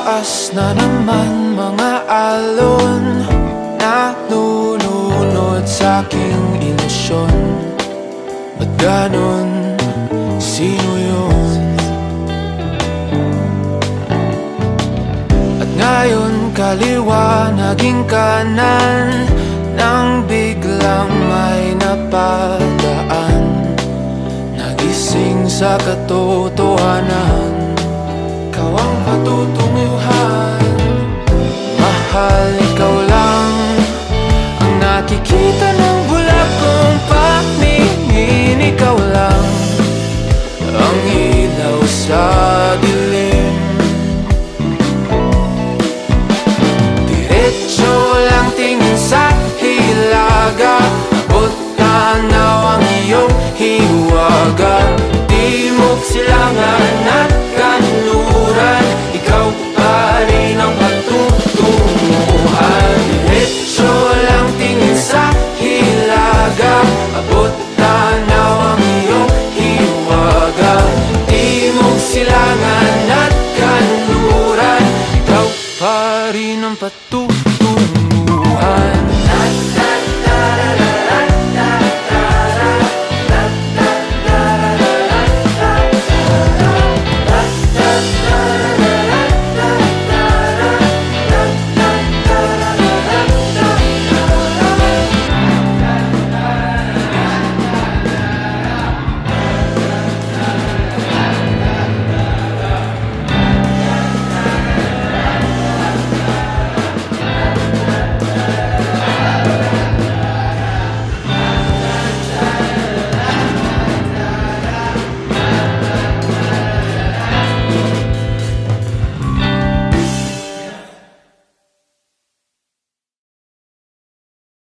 taas na naman mga alon, nalulunod sa aking ilusyon. Ba't ganon? Sino yun? At ngayon kaliwa naging kanan, nang biglang may napadaan, nagising sa katotohanan. Ikaw ang patutunguhan, mahal, ikaw lang ang nakikita ng bulag kong paningin. Ikaw lang ang ilaw sa dilim. Diretso lang tingin sa hilaga, abot tanaw ang iyong hiwaga. Di mo silangan